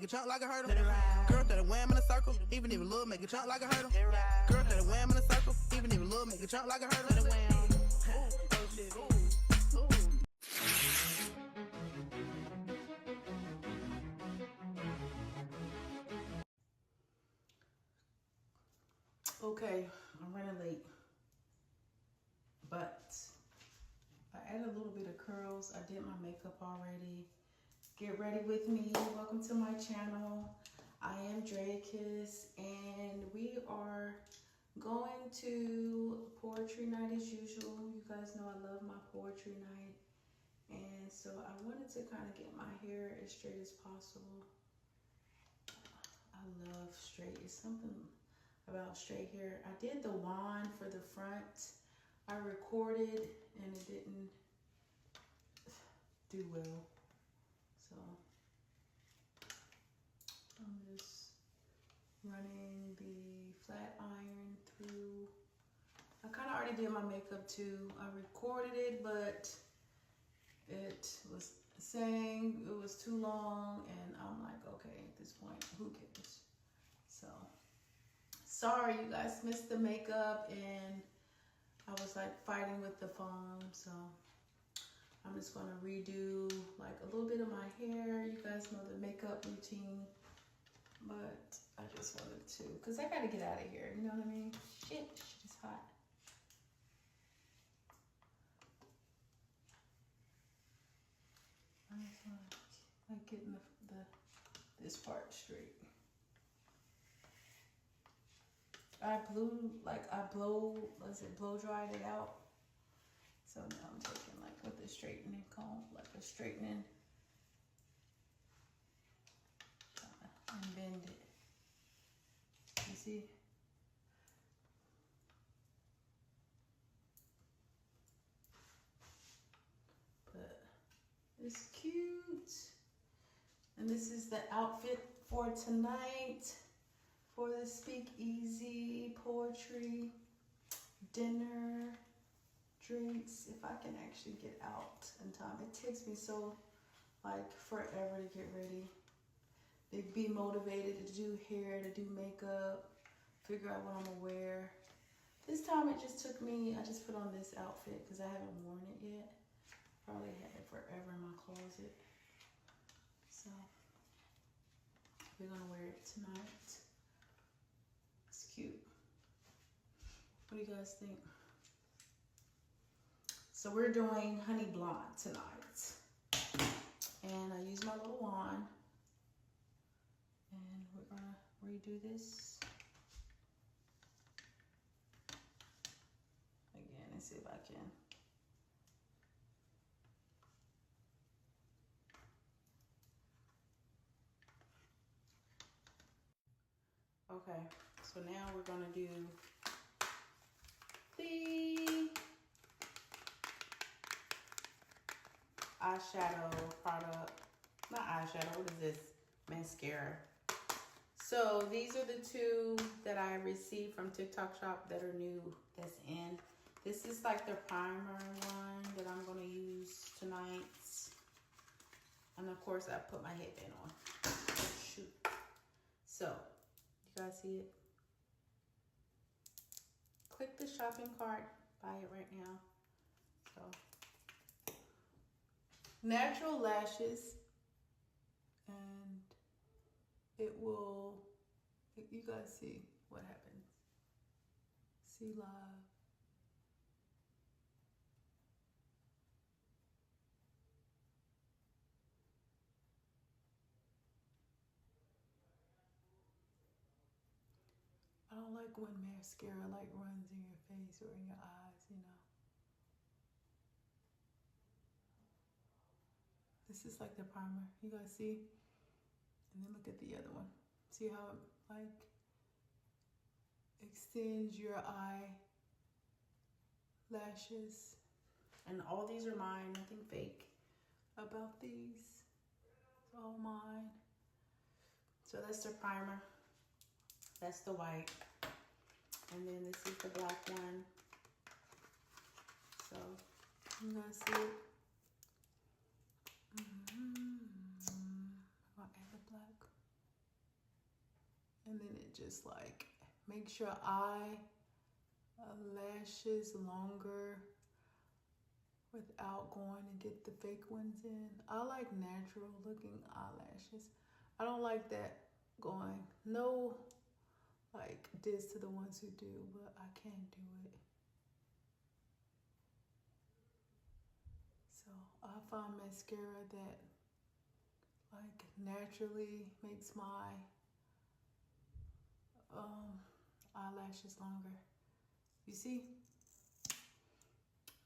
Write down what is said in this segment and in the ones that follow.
a chunk like a hurdle. Girl that a wham in a circle, even if a little make a chunk like a hurdle. Girl that a wham in a circle, even if a little make a chunk like a hurdle. Okay, I'm running late, but I added a little bit of curls. I did my makeup already. Get ready with me. Welcome to my channel. I am Drakus, and we are going to poetry night as usual. You guys know I love my poetry night, and so I wanted to kind of get my hair as straight as possible. I love straight. It's something about straight hair. I did the wand for the front. I recorded and it didn't do well. So I'm just running the flat iron through. I kind of already did my makeup too. I recorded it, but it was saying it was too long, and I'm like, okay, at this point, who cares? So sorry you guys missed the makeup, and I was like fighting with the phone, so I'm just gonna redo like a little bit of my hair. You guys know the makeup routine, but I just wanted to, cause I gotta get out of here, you know what I mean? Shit is hot. I just wanna like getting this part straight. I blow dried it out. So now I'm taking like with the straightening comb, like a straightening, and bend it. You see? But it's cute. And this is the outfit for tonight, for the speakeasy, poetry, dinner, drinks. If I can actually get out in time. It takes me so like forever to get ready. To be motivated to do hair, to do makeup, figure out what I'm gonna wear. This time it just took me, I just put on this outfit because I haven't worn it yet. Probably had it forever in my closet. So we're gonna wear it tonight. It's cute. What do you guys think? So we're doing honey blonde tonight. And I use my little wand. And we're gonna redo this again and see if I can. Okay, so now we're gonna do the eyeshadow product. Not eyeshadow, what is this? Mascara. So these are the two that I received from TikTok Shop that are new, that's in. This is like the primer one that I'm gonna use tonight. And of course I put my headband on. Oh, shoot. So, you guys see it? Click the shopping cart, buy it right now. So, natural lashes, and it will, you guys see what happens. See live. I don't like when mascara like runs in your face or in your eyes, you know. This is like the primer, you guys see? And then look at the other one. See how it like extends your eye lashes. And all these are mine, nothing fake about these. It's all mine. So that's the primer. That's the white. And then this is the black one. So you guys see it? I'm gonna add the black. and then it just like makes your lashes longer without going and get the fake ones in. I like natural looking eyelashes. I don't like that going no like diss to the ones who do, but I can't do it. So I find mascara that like naturally makes my eyelashes longer. You see?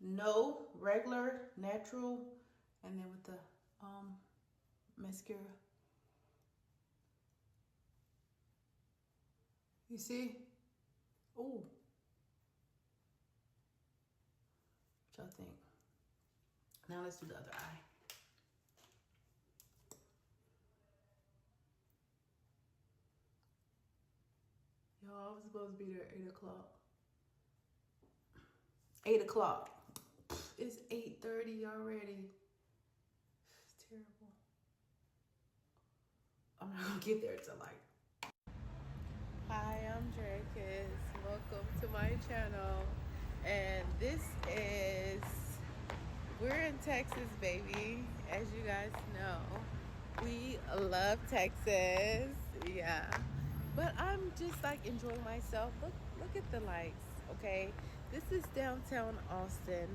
No, regular, natural, and then with the mascara. You see? Ooh. What y'all think? Now let's do the other eye. Y'all, I was supposed to be there at 8 o'clock. 8 o'clock. It's 8:30 already. It's terrible. I'm not gonna get there till like. Hi, I'm Drakus. Welcome to my channel. And we're in Texas, baby. As you guys know, we love Texas. Yeah. But I'm just like enjoying myself. Look at the lights, okay? This is downtown Austin.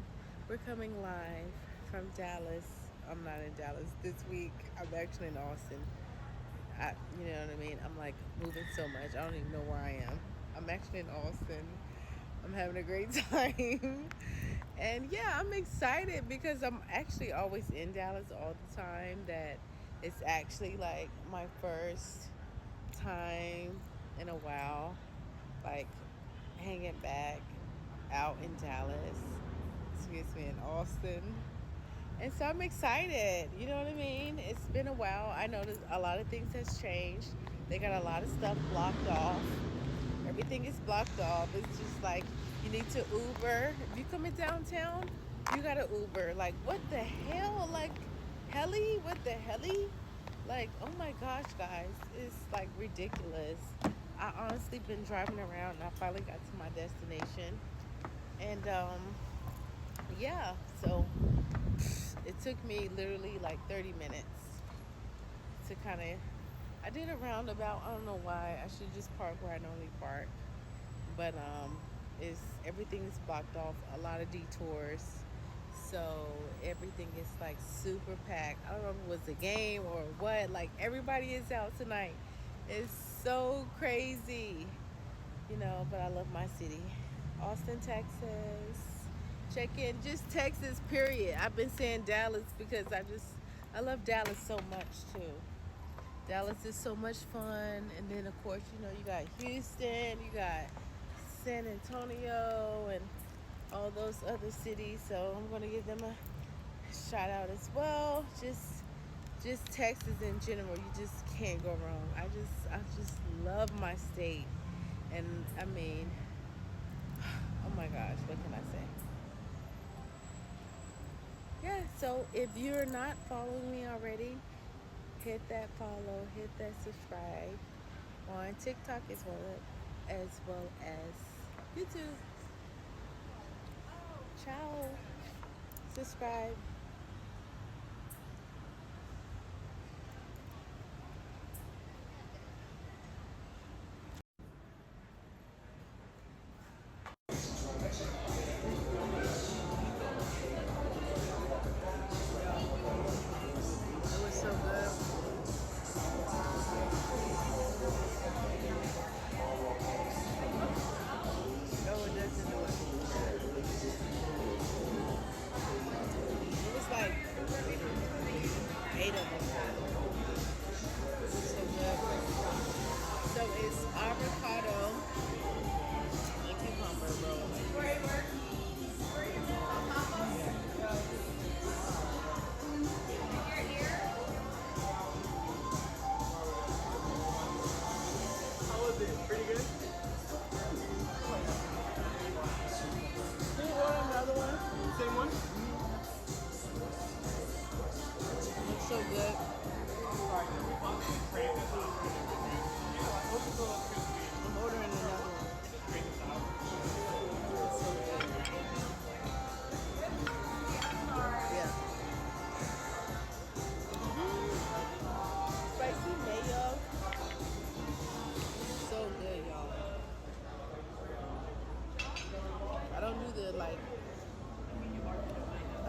We're coming live from Dallas. I'm not in Dallas this week. I'm actually in Austin. You know what I mean? I'm like moving so much. I don't even know where I am. I'm actually in Austin. I'm having a great time. And yeah, I'm excited because I'm actually always in Dallas all the time. That it's actually like my first time in a while, like hanging back out in Dallas. Excuse me, in Austin. And so I'm excited, you know what I mean? It's been a while. I noticed a lot of things has changed. They got a lot of stuff blocked off. Everything is blocked off. It's just like you need to Uber. If you come in downtown, you gotta Uber. Like, what the hell? Like, heli? What the heli? Like, oh my gosh, guys. It's like ridiculous. I honestly been driving around and I finally got to my destination. And yeah, so it took me literally like 30 minutes to kind of, I did a roundabout. I don't know why. I should just park where I normally park. But everything is blocked off, a lot of detours. So everything is like super packed. I don't know if it was a game or what. Like, everybody is out tonight. It's so crazy, you know, but I love my city. Austin, Texas. Check in, just Texas, period. I've been saying Dallas because I love Dallas so much too. Dallas is so much fun. And then of course, you know, you got Houston, you got San Antonio and all those other cities. So I'm gonna give them a shout out as well. Just Texas in general, you just can't go wrong. I just love my state. And I mean, oh my gosh, what can I say? Yeah, so if you're not following me already, hit that follow, hit that subscribe on TikTok as well as YouTube. Ciao. Subscribe. It was so good. No, it doesn't do it.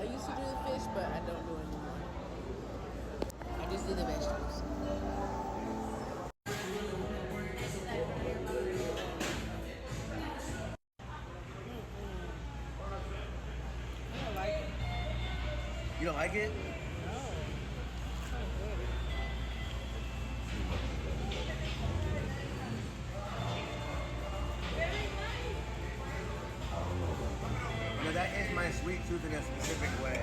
I used to do the fish, but I don't do it anymore. I just do the vegetables. I don't like it. You don't like it? No. It's not good. No, that is my sweet tooth in a specific way.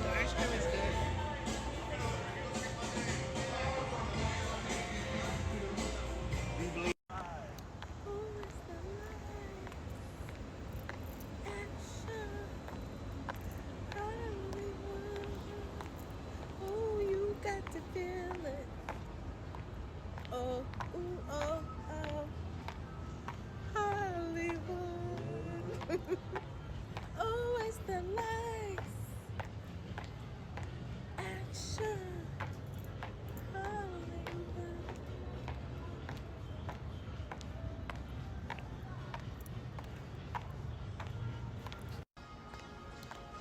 The ice cream is good. Do you believe? Who is the light? Action. Hollywood. Oh, you got to feel it. Oh, ooh, oh, oh. Hollywood. Oh, it's the lights. Action. Hollywood.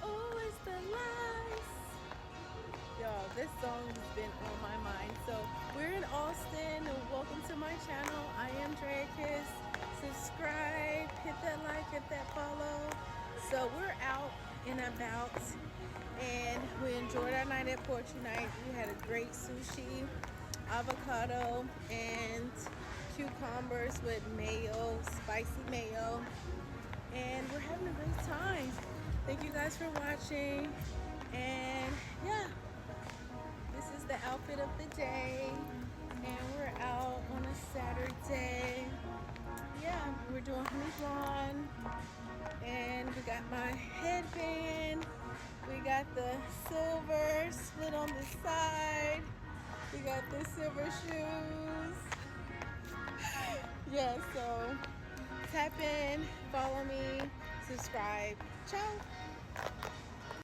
Oh, it's the lights. Y'all, this song has been on my mind. So we're in Austin. Welcome to my channel. I am Drakus. Subscribe, hit that like, hit that follow. So we're out and about, and we enjoyed our night at Poetry Night. We had a great sushi, avocado, and cucumbers with mayo, spicy mayo, and we're having a great time. Thank you guys for watching, and yeah, this is the outfit of the day, and we're out on a Saturday. Yeah, we're doing honey blonde, and we got my headband, we got the silver split on the side, we got the silver shoes. Yeah, so tap in, follow me, subscribe. Ciao.